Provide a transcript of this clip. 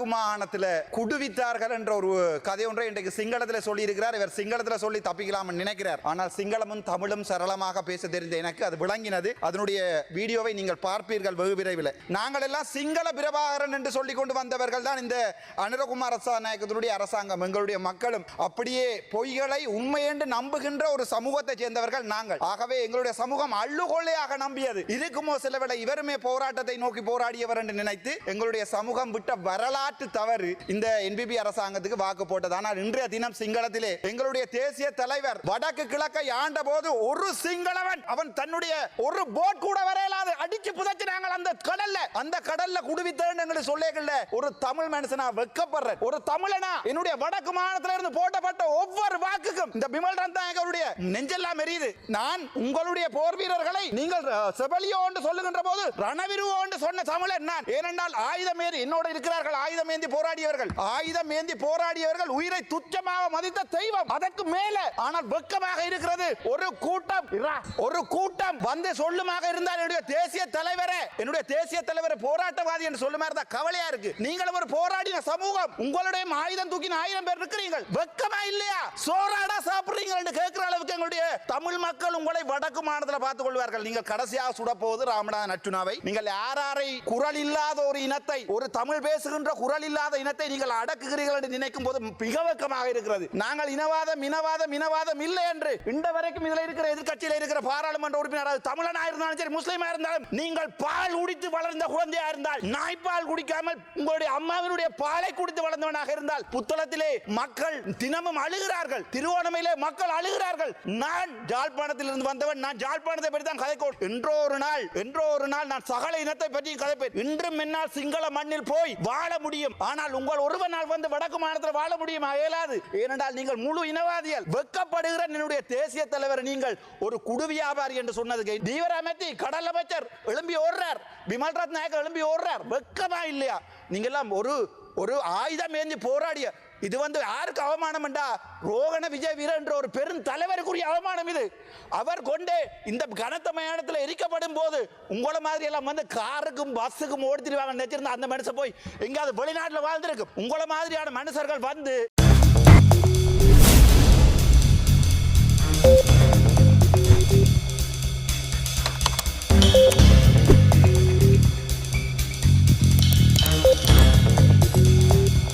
வடக்கு மாகாணத்தில் குடுவித்தார்கள் என்ற ஒரு கதை ஒன்றை இன்றைக்கு சிங்களத்தில் சொல்லி இருக்கிறார். இவர் சிங்களத்தில் சொல்லி தப்பிக்கலாம் நினைக்கிறார். ஆனால் சிங்களமும் தமிழும் சரளமாக பேச தெரிந்த எனக்கு அது விளங்கினது. அதனுடைய வீடியோவை நீங்கள் பார்ப்பீர்கள் வெகு விரைவில். நாங்கள் எல்லாம் சிங்கள பிரபாகரன் என்று சொல்லிக் கொண்டு வந்தவர்கள் தான் இந்த அனுரகுமார நாயக்கத்தினுடைய அரசாங்கம். எங்களுடைய மக்களும் அப்படியே பொய்களை உண்மை என்று நம்புகின்ற ஒரு சமூகத்தை சேர்ந்தவர்கள் நாங்கள். ஆகவே எங்களுடைய சமூகம் அள்ளுகொள்ளையாக நம்பியது. இதுக்குமோ சிலவேளை இவருமே போராட்டத்தை நோக்கி போராடியவர் என்று நினைத்து எங்களுடைய சமூகம் விட்ட வரலாற்று தவறு இந்த என்பிபி அரசாங்கத்துக்கு வாக்கு போட்டது. ஆனால் இன்றைய தினம் சிங்களத்திலே எங்களுடைய தேசிய தலைவர் வடக்கு கிழக்கை ஆண்ட போது ஒரு சிங்களவன் அவன் தன்னுடைய ஒரு போட் கூட வரையலாது அடிச்சு புதைச்சினாங்க அந்த கடல்ல குடுவித்தேன்னு சொல்லேகல்ல. ஒரு தமிழ் மனுஷனா வெக்கப்படுற ஒரு தமிழனா என்னுடைய வடக்கு மாநிலத்தில இருந்து போட்டப்பட்ட ஒவ்வொரு வாக்குக்கும் இந்த பிமல் ரந்தாயகருடைய நெஞ்செல்லாம் எரியுது. நான் உங்களுடைய போர் வீரர்களை நீங்கள் செபலியோ என்று சொல்லுகின்ற போது ரணவிருவோ என்று சொன்ன தமிழன் நான். ஏனென்றால் ஆயுதம் ஏந்தி என்னோடு இருக்கிறார்கள். ஆயுதம் ஏந்தி போராடியவர்கள் உயிரை துச்சமாக மதித்த தெய்வம். அதற்கு மேல ஆனால் வெக்கமாக இருக்கிறது ஒரு கூட்டம் வந்து சொல்லுமாக இருந்தால் என்னுடைய தேசிய தலைவரை போராட்டவாதி என்று சொல்லுமா இருந்தா கவலையா இருக்கு. நீங்கள் ஒரு போராடின சமூகம், உங்களுடைய ஆயுதம் தூக்கின 1000 பேர் இருக்கிறீர்கள். வெக்கமா இல்லையா? சோறாடா சாப்பிடுறீங்க என்று கேட்கிற அளவுக்கு எங்களுடைய தமிழ் மக்கள் உங்களை வடக்கு மாநிலத்தில் பார்த்துக் கொள்வார்கள். நீங்கள் கடைசியாக சுடப்போவது ராமநாதன் அர்ச்சுனாவை. நீங்கள் யாரை குரல் இல்லாத ஒரு இனத்தை, ஒரு தமிழ் பேசுகின்ற குரல் இல்லாத இனத்தை நீங்கள் அடக்குகிறீர்கள் என்று நினைக்கும் போது மிக வெக்கமாக இருக்கிறது. நாங்கள் இனவாதம் இல்லை என்று இந்த வரைக்கும் இதில் இருக்கிற எதிர்க்கட்சியில் இருக்கிற பாராளுமன்ற உறுப்பினர் தமிழனா இருந்தாலும் சரி முஸ்லிமா இருந்தாலும் நீங்கள் பால் குடித்து வளர்ந்த குழந்தையா இருந்தால், நாய்ப்பால் குடிக்காமல் உங்களுடைய அம்மாவினுடைய பாலை குடித்து வளர்ந்தவனாக இருந்தால், புத்தளத்திலே மக்கள் தினமும் அழுகிறார்கள், திருவோணமையிலே மக்கள் அழுகிறார்கள். நான் ஜாழ்ப்பாணத்தில் இருந்து வந்தவன், நான் ஜாழ்ப்பாணத்தை பற்றி தான் கதைக்கோள். என்றோ ஒரு நாள் நான் சகல இனத்தை பற்றி கதைப்பேன். இன்றும் என்னால் சிங்கள மண்ணில் போய் வாழ முடியும். ஆனால் உங்கள் ஒருவனால் வந்து வடக்கு மாநிலத்தில் வாழ முடியுமா? இயலாது. ஏனென்றால் நீங்கள் முழு இனவாதிகள். வெக்கப்படுகிற என்னுடைய தேசிய தலைவர் நீங்கள் ஒரு குடு வியாபாரி என்று சொன்னதுக்கு தீவிரமத்தி கடல் அமைச்சர் எழும்பி ஓடுறார், பிமல் ரத்நாயக்க எழும்பி ஓடுறார். வெக்கமா இல்லையா? நீங்க எல்லாம் ஒரு ஆயுதம் ஏந்தி போராடிய இது வந்து யாருக்கு அவமானம் என்றா ரோகண விஜய் வீர என்ற ஒரு பெரும் தலைவருக்குரிய அவமானம் இது. அவர் கொண்டே இந்த கனத்த மயானத்தில் எரிக்கப்படும் போது உங்களை மாதிரி எல்லாம் வந்து காருக்கும் பஸ்ஸுக்கும் ஓடித்திருவாங்க நினைச்சிருந்தா அந்த மனுஷன் போய் எங்கேயாவது வெளிநாட்டில் வாழ்ந்திருக்கு. உங்களை மாதிரியான மனுஷர்கள் வந்து